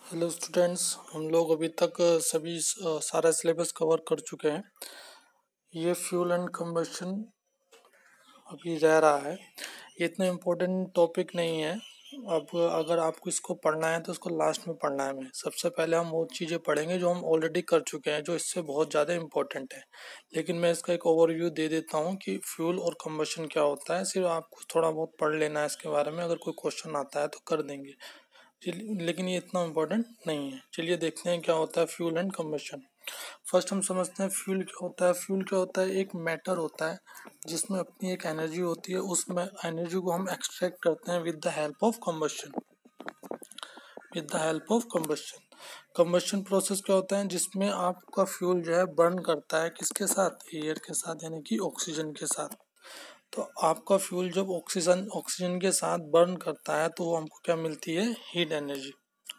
Hello students, हम लोग अभी तक सभी सारा सिलेबस कवर कर चुके हैं। ये फ्यूल एंड कंबशन अभी रह रहा है। ये इतना इम्पोर्टेंट टॉपिक नहीं है। अब अगर आपको इसको पढ़ना है तो इसको लास्ट में पढ़ना है। मैं सबसे पहले हम वो चीज़ें पढ़ेंगे जो हम ऑलरेडी कर चुके हैं, जो इससे बहुत ज़्यादा इम्पोर्टेंट है। लेकिन मैं इसका एक ओवरव्यू दे देता हूँ कि फ्यूल और कंबशन क्या होता है। सिर्फ आपको थोड़ा बहुत पढ़ लेना है इसके बारे में, अगर कोई क्वेश्चन आता है तो कर देंगे। लेकिन ये इतना इम्पोर्टेंट नहीं है। चलिए देखते हैं क्या होता है फ्यूल एंड कंबशन। फर्स्ट हम समझते हैं फ्यूल क्या होता है। फ्यूल क्या होता है? एक मैटर होता है जिसमें अपनी एक एनर्जी होती है। उस एनर्जी को हम एक्सट्रैक्ट करते हैं with the help of combustion. With the help of combustion. Combustion process क्या होता है? जिसमें आपका फ्यूल जो है बर्न करता है किसके साथ? एयर के साथ, यानी कि ऑक्सीजन के साथ। तो आपका फ्यूल जब ऑक्सीजन के साथ बर्न करता है तो हमको क्या मिलती है? Heat energy.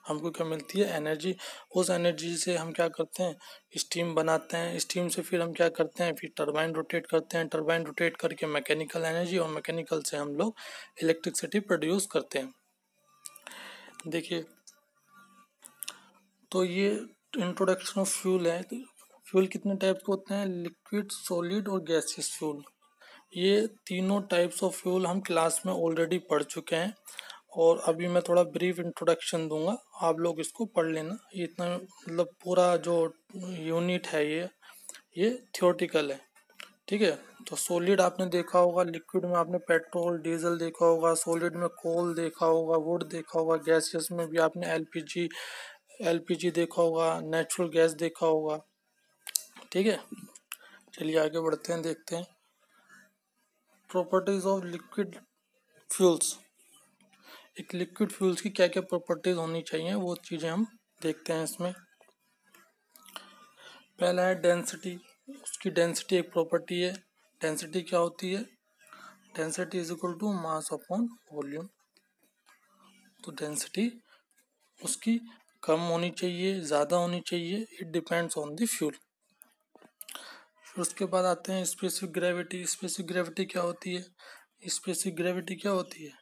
हमको क्या मिलती है? एनर्जी। उस एनर्जी से हम क्या करते हैं? स्टीम बनाते हैं। स्टीम से फिर हम क्या करते हैं? फिर टरबाइन रोटेट करते हैं। टरबाइन रोटेट करके मैकेनिकल एनर्जी, और मैकेनिकल से हम लोग इलेक्ट्रिसिटी प्रोड्यूस करते हैं। देखिए, तो ये इंट्रोडक्शन ऑफ फ्यूल है। फ्यूल कितने टाइप के होते हैं? लिक्विड, सॉलिड और गैसियस फ्यूल। ये तीनों टाइप्स ऑफ फ्यूल हम क्लास में ऑलरेडी पढ़ चुके हैं, और अभी मैं थोड़ा ब्रीफ इंट्रोडक्शन दूंगा, आप लोग इसको पढ़ लेना। ये इतना मतलब पूरा जो यूनिट है ये थियोरटिकल है, ठीक है। तो सॉलिड आपने देखा होगा, लिक्विड में आपने पेट्रोल डीजल देखा होगा, सॉलिड में कोल देखा होगा, वुड देखा होगा, गैसियस में भी आपने एलपीजी देखा होगा, नेचुरल गैस देखा होगा, ठीक है। चलिए आगे बढ़ते हैं, देखते हैं प्रॉपर्टीज ऑफ लिक्विड फ्यूल्स। एक लिक्विड फ्यूल्स की क्या क्या प्रॉपर्टीज होनी चाहिए, वो चीज़ें हम देखते हैं इसमें। पहला है डेंसिटी। उसकी डेंसिटी एक प्रॉपर्टी है। डेंसिटी क्या होती है? Density is equal to mass upon volume. तो डेंसिटी उसकी कम होनी चाहिए, ज़्यादा होनी चाहिए, it depends on the fuel. फिर उसके बाद आते हैं स्पेसिफिक ग्रेविटी। स्पेसिफिक ग्रेविटी क्या होती है? स्पेसिफिक ग्रेविटी क्या होती है?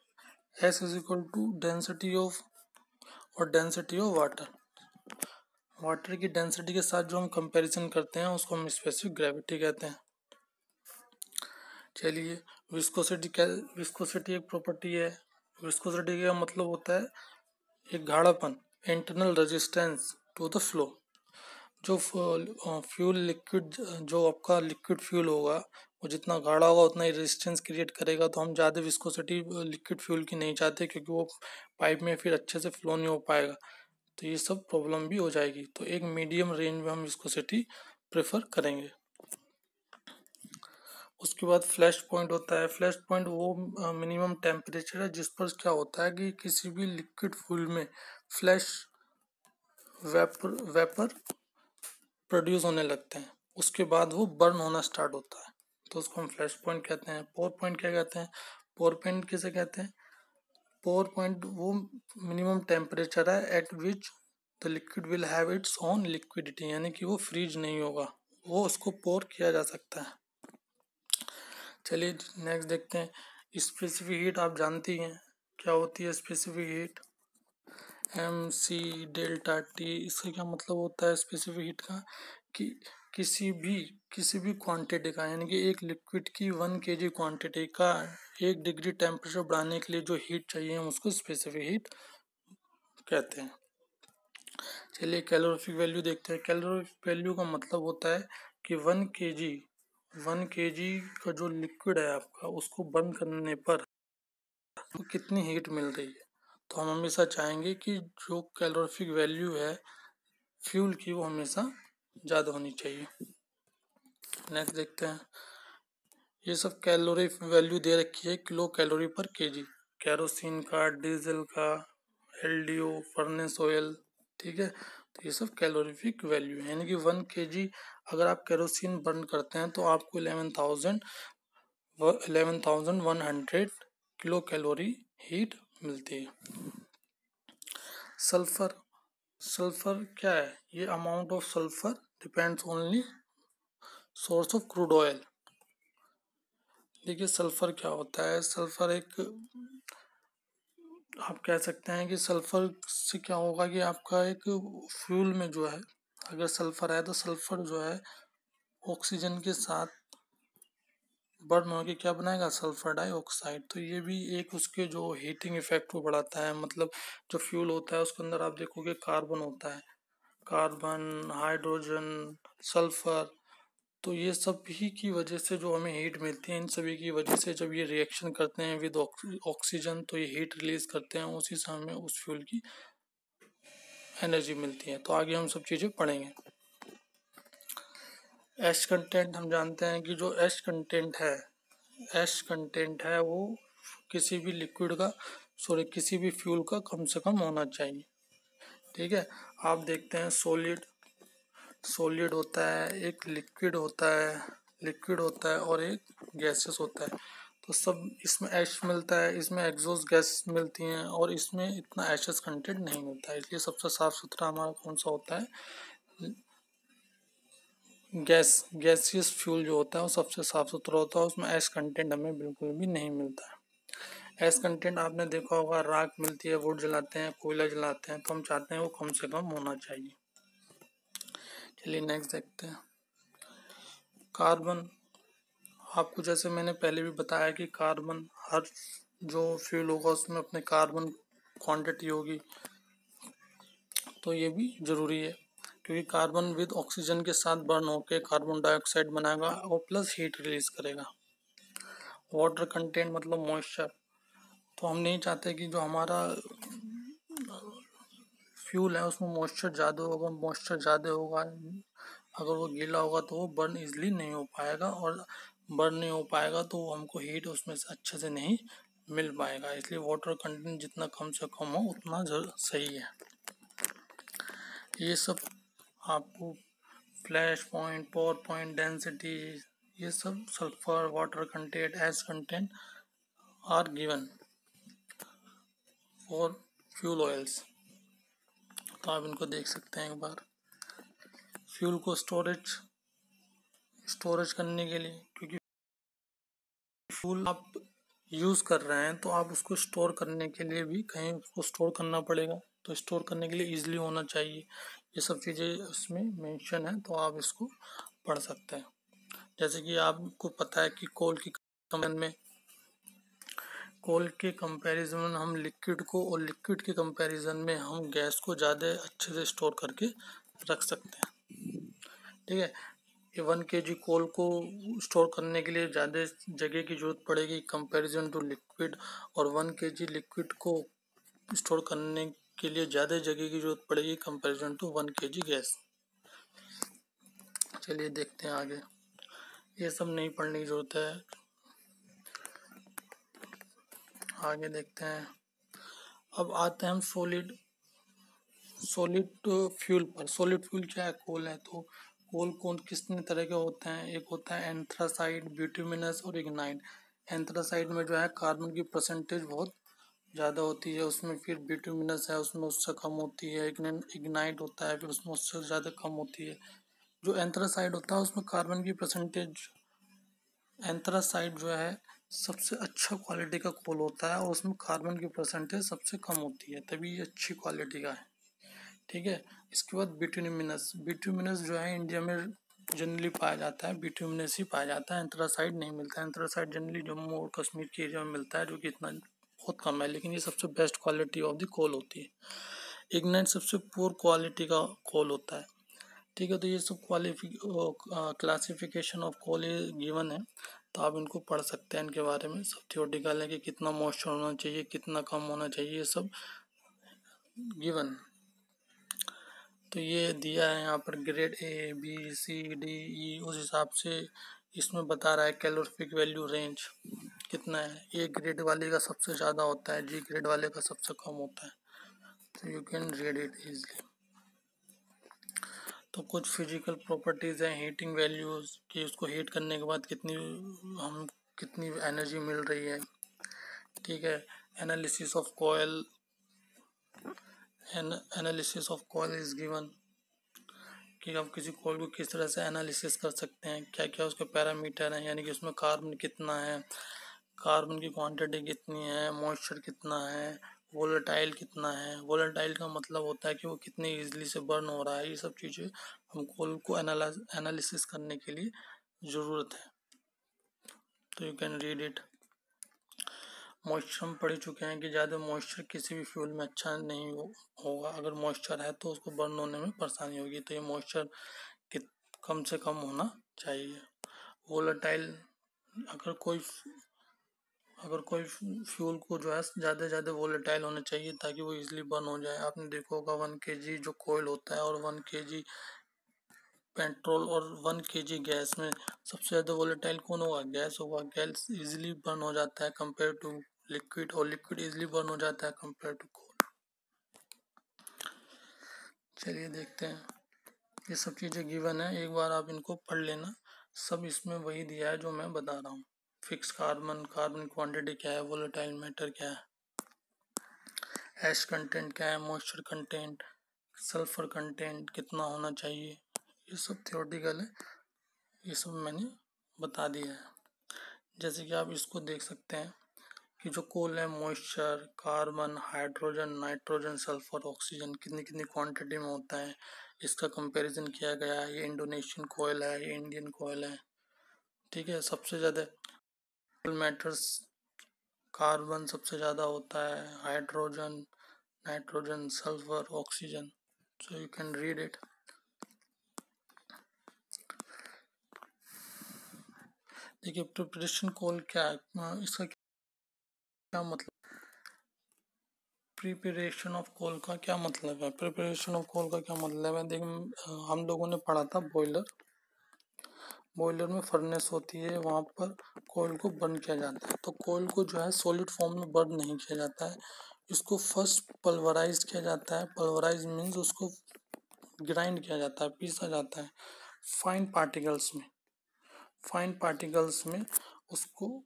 S is equal to density of, और डेंसिटी ऑफ वाटर। वाटर की डेंसिटी के साथ जो हम कंपैरिजन करते हैं उसको हम स्पेसिफिक ग्रेविटी कहते हैं। चलिए, विस्कोसिटी एक प्रॉपर्टी है। विस्कोसिटी का मतलब होता है एक गाढ़ापन, internal resistance to the flow. जो फ्यूल लिक्विड, जो आपका लिक्विड फ्यूल होगा वो जितना गाढ़ा होगा उतना ही रेजिस्टेंस क्रिएट करेगा। तो हम ज़्यादा विस्कोसिटी लिक्विड फ्यूल की नहीं चाहते, क्योंकि वो पाइप में फिर अच्छे से फ्लो नहीं हो पाएगा, तो ये सब प्रॉब्लम भी हो जाएगी। तो एक मीडियम रेंज में हम विस्कोसिटी प्रेफर करेंगे। उसके बाद फ्लैश पॉइंट होता है। फ्लैश पॉइंट वो मिनिमम टेम्परेचर है जिस पर क्या होता है कि किसी भी लिक्विड फ्यूल में फ्लैश वेपर प्रोड्यूस होने लगते हैं, उसके बाद वो बर्न होना स्टार्ट होता है, तो उसको हम फ्लैश पॉइंट कहते हैं। पोर पॉइंट क्या कहते हैं? पोर पॉइंट किसे कहते हैं? पोर पॉइंट वो मिनिमम टेम्परेचर है eight which the liquid will have its own liquidity, यानी कि वो फ्रीज नहीं होगा, वो उसको पोर किया जा सकता है। चलिए नेक्स्ट देखते हैं स्पेसिफिक हीट। आप जानती हैं क्या होती है specific heat? MC delta T. इसका क्या मतलब होता है स्पेसिफिक हीट का? कि किसी भी क्वांटिटी का, यानी कि एक लिक्विड की 1 kg क्वांटिटी का 1 डिग्री टेम्परेचर बढ़ाने के लिए जो हीट चाहिए हम उसको स्पेसिफिक हीट कहते हैं। चलिए कैलोरीफिक वैल्यू देखते हैं। कैलोरीफिक वैल्यू का मतलब होता है कि 1 kg का जो लिक्विड है आपका, उसको बर्न करने पर आपको कितनी हीट मिल रही है। तो हम हमेशा चाहेंगे कि जो कैलोरीफिक वैल्यू है फ्यूल की वो हमेशा ज़्यादा होनी चाहिए। नेक्स्ट देखते हैं, ये सब कैलोरी वैल्यू दे रखी है किलो कैलोरी पर केजी। कैरोसिन का, डीजल का, LDO, फर्नेस ऑयल, ठीक है। तो ये सब कैलोरीफिक वैल्यू है, यानी कि 1 kg अगर आप कैरोसिन बर्न करते हैं तो आपको 11,100 किलो कैलोरी हीट मिलती है। सल्फर। सल्फर क्या है? ये amount of sulphur depends only source of crude oil. देखिए सल्फर क्या होता है? सल्फर एक आप कह सकते हैं कि सल्फर से क्या होगा कि आपका एक फ्यूल में जो है, अगर सल्फर है तो सल्फर जो है ऑक्सीजन के साथ बर्न होकर क्या बनाएगा, सल्फर डाइऑक्साइड। तो ये भी एक उसके जो हीटिंग इफेक्ट को बढ़ाता है। मतलब जो फ्यूल होता है उसके अंदर आप देखोगे कार्बन होता है, कार्बन, हाइड्रोजन, सल्फर। तो ये सब ही की वजह से जो हमें हीट मिलती है, इन सभी की वजह से जब ये रिएक्शन करते हैं विद ऑक्सीजन तो ये हीट रिलीज करते हैं, उसी से हमें उस फ्यूल की एनर्जी मिलती है। तो आगे हम सब चीज़ें पढ़ेंगे। एश कंटेंट हम जानते हैं कि जो एश कंटेंट है वो किसी भी लिक्विड का, सॉरी किसी भी फ्यूल का कम से कम होना चाहिए। ठीक है, आप देखते हैं सॉलिड होता है, एक लिक्विड होता है और एक गैसेस होता है। तो सब इसमें ऐश मिलता है, इसमें एग्जॉस्ट गैस मिलती हैं और इसमें इतना ऐशस कंटेंट नहीं मिलता है। इसलिए सबसे साफ सुथरा हमारा कौन सा होता है, गैसियस फ्यूल जो होता है वो सबसे साफ सुथरा होता है, उसमें ऐश कंटेंट हमें बिल्कुल भी नहीं मिलता है। ऐश कंटेंट आपने देखा होगा, राख मिलती है, वुड जलाते हैं, कोयला जलाते हैं, तो हम चाहते हैं वो कम से कम होना चाहिए। चलिए नेक्स्ट देखते हैं। कार्बन, आपको जैसे मैंने पहले भी बताया कि कार्बन, हर जो फ्यूल होगा उसमें अपने कार्बन क्वांटिटी होगी, तो ये भी ज़रूरी है क्योंकि कार्बन विद ऑक्सीजन के साथ बर्न होकर कार्बन डाइऑक्साइड बनाएगा और प्लस हीट रिलीज करेगा। वाटर कंटेंट मतलब मॉइस्चर, तो हम नहीं चाहते कि जो हमारा फ्यूल है उसमें मॉइस्चर ज़्यादा होगा। मॉइस्चर ज़्यादा होगा, अगर वो गीला होगा तो वो बर्न इजीली नहीं हो पाएगा, और बर्न नहीं हो पाएगा तो हमको हीट उसमें से अच्छे से नहीं मिल पाएगा। इसलिए वाटर कंटेंट जितना कम से कम हो उतना सही है। ये सब आपको flash point, pour point, density, ये सब sulphur, water content, ash content are given for fuel oils. तो आप इनको देख सकते हैं एक बार। फ्यूल को स्टोरेज करने के लिए, क्योंकि फ्यूल आप यूज़ कर रहे हैं तो आप उसको स्टोर करने के लिए भी कहीं उसको स्टोर करना पड़ेगा, तो स्टोर करने के लिए इजीली होना चाहिए। ये सब चीज़ें इसमें मेंशन है, तो आप इसको पढ़ सकते हैं। जैसे कि आपको पता है कि कोल के कंपैरिजन में हम लिक्विड को, और लिक्विड के कंपैरिजन में हम गैस को ज़्यादा अच्छे से स्टोर करके रख सकते हैं। ठीक है, ये 1 kg कोल को स्टोर करने के लिए ज़्यादा जगह की ज़रूरत पड़ेगी कंपैरिजन टू लिक्विड, और 1 kg लिक्विड को स्टोर करने के लिए ज़्यादा जगह की ज़रूरत पड़ेगी कंपैरिजन टू 1 kg गैस। चलिए देखते हैं आगे, ये सब नहीं पढ़ने की ज़रूरत है, आगे देखते हैं। अब आते हैं हम सॉलिड फ्यूल पर। सॉलिड फ्यूल क्या है, कोल है। तो कोल कितने तरह के होते हैं, एक होता है एंथ्रासाइड, बिटुमिनस और इग्नाइट। एंथ्रासाइड में जो है कार्बन की परसेंटेज बहुत ज़्यादा होती है, उसमें फिर बिटुमिनस है उसमें उससे कम होती है, इग्नाइट होता है फिर उसमें उससे ज़्यादा कम होती है। जो एंथ्रासाइड होता है उसमें कार्बन की परसेंटेज, एंथ्रासाइड जो है सबसे अच्छा क्वालिटी का कोल होता है और उसमें कार्बन की परसेंटेज सबसे कम होती है, तभी ये अच्छी क्वालिटी का है। ठीक है, इसके बाद बिटुमिनस जो है इंडिया में जनरली पाया जाता है, बिटुमिनस ही पाया जाता है, एंथ्रासाइड नहीं मिलता है। एंथ्रासाइड जनरली जम्मू और कश्मीर के एरिया में मिलता है, जो कि इतना बहुत कम है, लेकिन ये सबसे best quality of the coal होती है। इग्नाइट सबसे पुअर क्वालिटी का कोल होता है। ठीक है, तो ये सब क्लासिफिकेशन ऑफ कोल गिवन है, तो आप इनको पढ़ सकते हैं। इनके बारे में सब थियोरेटिकल है कि कितना मॉइस्चर होना चाहिए, कितना कम होना चाहिए, ये सब गिवन। तो ये दिया है यहाँ पर grade A B C D E, उस हिसाब से इसमें बता रहा है कैलोरीफिक वैल्यू रेंज कितना है। ए ग्रेड वाले का सबसे ज़्यादा होता है, जी ग्रेड वाले का सबसे कम होता है, तो you can read it easily. तो कुछ फिजिकल प्रॉपर्टीज़ हैं, हीटिंग वैल्यूज़ कि उसको हीट करने के बाद कितनी एनर्जी मिल रही है। ठीक है, analysis of coil is given कि आप किसी कॉल को किस तरह से एनालिसिस कर सकते हैं, क्या क्या उसके पैरामीटर हैं, यानी कि उसमें कार्बन कितना है, कार्बन की क्वांटिटी कितनी है, मॉइस्चर कितना है, वोलेटाइल कितना है। वोलेटाइल का मतलब होता है कि वो कितने इजीली से बर्न हो रहा है। ये सब चीज़ें हम कोल को एनालिसिस करने के लिए ज़रूरत है। तो you can read it. Moisture हम पढ़ चुके हैं कि ज़्यादा मॉइस्चर किसी भी फ्यूल में अच्छा नहीं होगा। अगर मॉइस्चर है तो उसको बर्न होने में परेशानी होगी। तो ये मॉइस्चर कम से कम होना चाहिए। वोलेटाइल अगर कोई फ्यूल को जो है ज़्यादा वोलेटाइल होने चाहिए ताकि वो इजीली बर्न हो जाए। आपने देखा होगा 1 kg जो कोयल होता है और 1 kg पेट्रोल और 1 kg गैस में सबसे ज़्यादा वोलेटाइल कौन होगा? गैस होगा। गैस इजीली बर्न हो जाता है कंपेयर टू लिक्विड, और लिक्विड इजीली बर्न हो जाता है कंपेयर टू कोल। चलिए देखते हैं। ये सब चीज़ें गिवन है, एक बार आप इनको पढ़ लेना। सब इसमें वही दिया है जो मैं बता रहा हूँ। फिक्स कार्बन क्वांटिटी क्या है, वोलेटाइल मैटर क्या है, एश कंटेंट क्या है, मॉइस्चर कंटेंट, सल्फर कंटेंट कितना होना चाहिए, ये सब थ्योरेटिकल है। ये सब मैंने बता दिया है। जैसे कि आप इसको देख सकते हैं कि जो कोल है, moisture, carbon, hydrogen, nitrogen, sulphur, oxygen कितनी कितनी क्वांटिटी में होता है, इसका कंपैरिजन किया गया है। ये इंडोनेशियन कोयल है, ये इंडियन कोयल है। ठीक है। सबसे ज़्यादा मैटर्स कार्बन सबसे ज़्यादा होता है, hydrogen, nitrogen, sulphur, oxygen. So you can read it. देखिए प्रिपरेशन कोल क्या है, इसका क्या मतलब, प्रिपरेशन ऑफ कोल का क्या मतलब है। प्रिपरेशन ऑफ कोल का क्या मतलब है, देखिए हम लोगों ने पढ़ा था बॉयलर में फर्नेस होती है, वहाँ पर कोयल को बर्न किया जाता है। तो कोयल को जो है सॉलिड फॉर्म में बर्न नहीं किया जाता है, इसको फर्स्ट पल्वराइज किया जाता है। पल्वराइज मीन्स उसको ग्राइंड किया जाता है, पीसा जाता है फाइन पार्टिकल्स में उसको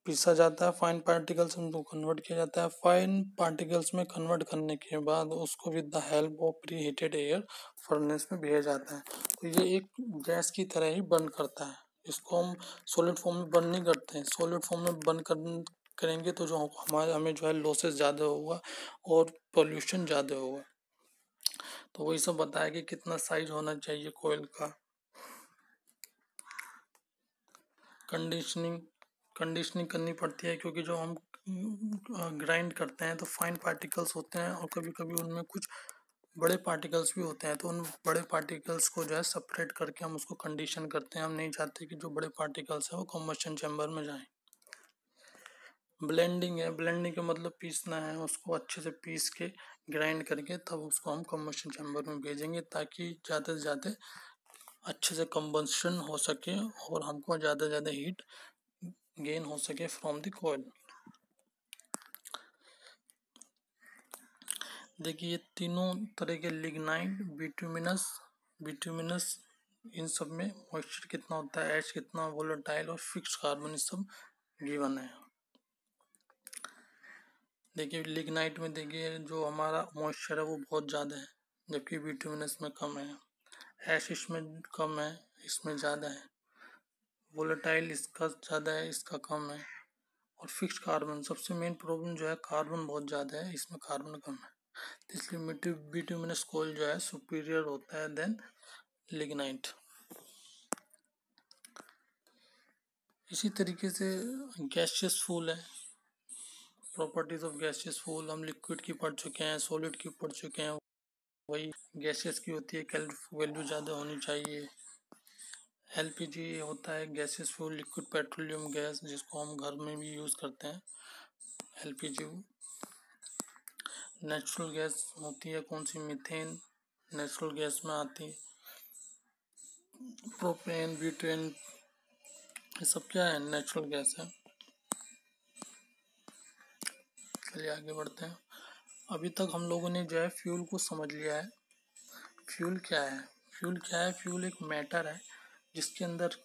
पीसा जाता है। फाइन पार्टिकल्स में कन्वर्ट किया जाता है। फाइन पार्टिकल्स में कन्वर्ट करने के बाद उसको with the help of pre heated air furnace में भेजा जाता है। तो ये एक गैस की तरह ही बर्न करता है। इसको हम सॉलिड फॉर्म में बर्न नहीं करते हैं। सॉलिड फॉर्म में बर्न करेंगे तो जो हमें जो है लॉसेस ज़्यादा होगा और पोल्यूशन ज़्यादा होगा। तो वही सब बताया कि कितना साइज होना चाहिए कोयल का। कंडीशनिंग करनी पड़ती है क्योंकि जो हम ग्राइंड करते हैं तो फाइन पार्टिकल्स होते हैं और कभी कभी उनमें कुछ बड़े पार्टिकल्स भी होते हैं। तो उन बड़े पार्टिकल्स को जो है सेपरेट करके हम उसको कंडीशन करते हैं। हम नहीं चाहते कि जो बड़े पार्टिकल्स हैं वो कम्बशन चैम्बर में जाएं। ब्लेंडिंग है, ब्लेंडिंग का मतलब पीसना है, उसको अच्छे से पीस के ग्राइंड करके तब उसको हम कम्बशन चैम्बर में भेजेंगे ताकि ज़्यादा से ज़्यादा अच्छे से कम्बशन हो सके और हमको ज़्यादा से ज़्यादा हीट गेन हो सके फ्रॉम द कोयल। देखिए ये तीनों तरह के लिग्नाइट, बिटुमिनस इन सब में मॉइस्चर कितना होता है, एच कितना, वोलेटाइल और फिक्स कार्बन, ये सब गिवन है। देखिए लिग्नाइट में देखिए जो हमारा मॉइस्चर है वो बहुत ज़्यादा है, जबकि बिटुमिनस में कम है। एश इसमें कम है, इसमें ज़्यादा है। वोलेटाइल इसका ज़्यादा है, इसका कम है। और फिक्स कार्बन, सबसे मेन प्रॉब्लम जो है कार्बन बहुत ज़्यादा है, इसमें कार्बन कम है। इसलिए बिटुमिनस कोयल जो है सुपीरियर होता है देन लिग्नाइट। इसी तरीके से गैसियस फूल है। प्रॉपर्टीज ऑफ गैसियस फूल हम लिक्विड की पढ़ चुके हैं, सॉलिड की पढ़ चुके हैं। वही गैसियस की होती है, कैलोरीफिक वैल्यू ज़्यादा होनी चाहिए। एलपीजी होता है gaseous fuel, liquid petroleum gas, जिसको हम घर में भी यूज़ करते हैं। एलपीजी नेचुरल गैस होती है, कौन सी, मीथेन नेचुरल गैस में आती है। प्रोपेन, ब्यूटेन, ये सब क्या है, नेचुरल गैस है। चलिए आगे बढ़ते हैं। अभी तक हम लोगों ने जो है फ्यूल को समझ लिया है। फ्यूल क्या है, फ्यूल एक मैटर है जिसके अंदर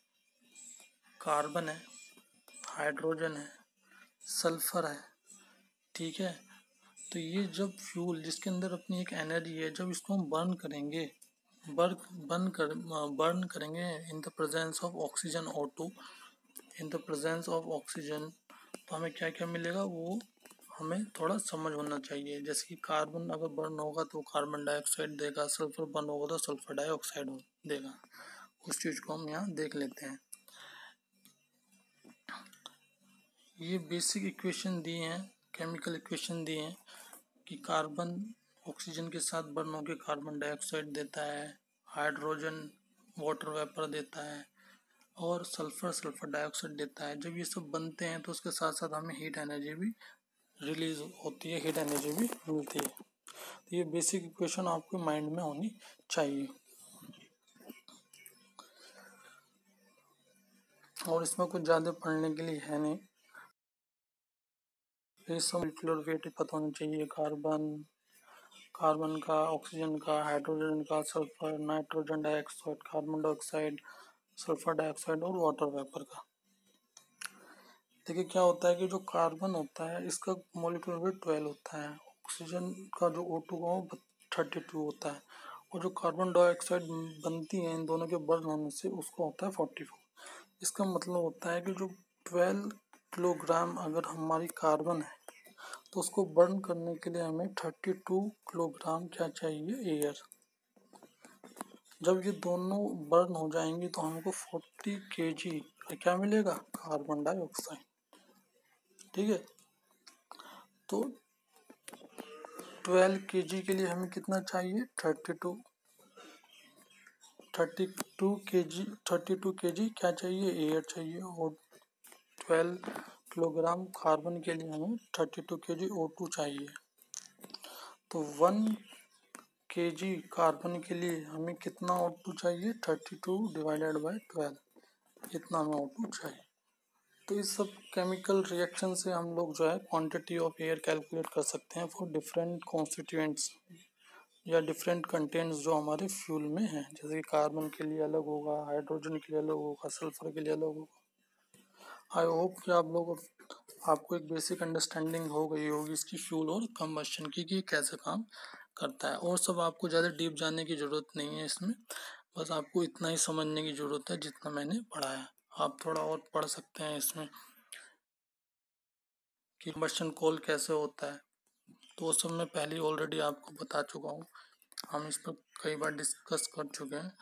कार्बन है, हाइड्रोजन है, सल्फर है। ठीक है। तो ये जब फ्यूल जिसके अंदर अपनी एक एनर्जी है, जब इसको हम बर्न करेंगे in the presence of oxygen O2, in the presence of oxygen, तो हमें क्या क्या मिलेगा, वो हमें थोड़ा समझ होना चाहिए। जैसे कि कार्बन अगर बर्न होगा तो कार्बन डाइऑक्साइड देगा, सल्फर बर्न होगा तो सल्फर डाइऑक्साइड देगा। उस चीज़ को हम यहाँ देख लेते हैं। ये बेसिक इक्वेशन दिए हैं, केमिकल इक्वेशन दिए हैं कि कार्बन ऑक्सीजन के साथ बर्न होकर कार्बन डाइऑक्साइड देता है, हाइड्रोजन वाटर वेपर देता है और सल्फर सल्फर डाइऑक्साइड देता है। जब ये सब बनते हैं तो उसके साथ साथ हमें हीट एनर्जी भी रिलीज होती है, हीट एनर्जी भी मिलती है। तो ये बेसिक इक्वेशन आपके माइंड में होनी चाहिए। और इसमें कुछ ज़्यादा पढ़ने के लिए है नहीं, ये सब मोलिकुलर वेट पता होना चाहिए, कार्बन का, ऑक्सीजन का, हाइड्रोजन का, sulphur, nitrogen dioxide, carbon dioxide, sulphur dioxide और वाटर वेपर का। देखिए क्या होता है कि जो कार्बन होता है इसका मोलिकुलर वेट 12 होता है, ऑक्सीजन का जो O2 का वो 32 होता है, और जो कार्बन डाइऑक्साइड बनती है इन दोनों के बर्न होने से उसका होता है 44। इसका मतलब होता है कि जो 12 किलोग्राम अगर हमारी कार्बन है तो उसको बर्न करने के लिए हमें 32 किलोग्राम क्या चाहिए, एयर। जब ये दोनों बर्न हो जाएंगे तो हमको 40 kg क्या मिलेगा, कार्बन डाइऑक्साइड। ठीक है, तो 12 kg के लिए हमें कितना चाहिए, 32 kg क्या चाहिए, एयर चाहिए। और 12 किलोग्राम कार्बन के लिए हमें 32 kg O2 चाहिए। तो 1 kg कार्बन के लिए हमें कितना O2 चाहिए, 32 डिवाइडेड बाय 12, इतना हमें O2 चाहिए। तो इस सब केमिकल रिएक्शन से हम लोग जो है क्वांटिटी ऑफ एयर कैलकुलेट कर सकते हैं फॉर डिफरेंट कॉन्स्टिट्यूएंट्स या डिफरेंट कंटेंट्स जो हमारे फ्यूल में हैं। जैसे कि कार्बन के लिए अलग होगा, हाइड्रोजन के लिए अलग होगा, सल्फर के लिए अलग होगा। आई होप कि आपको एक बेसिक अंडरस्टैंडिंग हो गई होगी इसकी फ्यूल और कंबशन की कि कैसे काम करता है। और सब आपको ज़्यादा डीप जानने की ज़रूरत नहीं है इसमें, बस आपको इतना ही समझने की ज़रूरत है जितना मैंने पढ़ाया। आप थोड़ा और पढ़ सकते हैं इसमें कि कंबशन कॉल कैसे होता है, तो वो सब मैं पहले ऑलरेडी आपको बता चुका हूँ। हम इस पर कई बार डिस्कस कर चुके हैं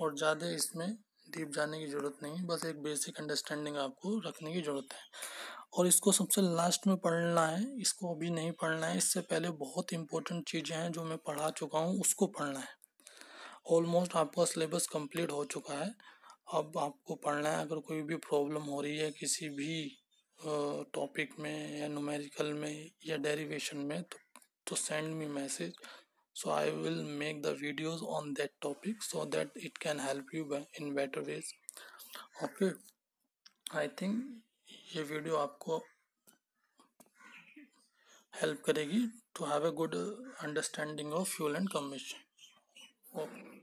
और ज़्यादा इसमें डीप जाने की ज़रूरत नहीं है, बस एक बेसिक अंडरस्टैंडिंग आपको रखने की ज़रूरत है। और इसको सबसे लास्ट में पढ़ना है, इसको अभी नहीं पढ़ना है। इससे पहले बहुत इंपॉर्टेंट चीज़ें हैं जो मैं पढ़ा चुका हूँ, उसको पढ़ना है। ऑलमोस्ट आपका सिलेबस कंप्लीट हो चुका है, अब आपको पढ़ना है। अगर कोई भी प्रॉब्लम हो रही है किसी भी टॉपिक में या न्यूमेरिकल में या डेरिवेशन में तो send me message, so I will make the videos on that topic so that it can help you in better ways. Okay, I think ये वीडियो आपको हेल्प करेगी to have a good understanding of fuel and combustion. Okay.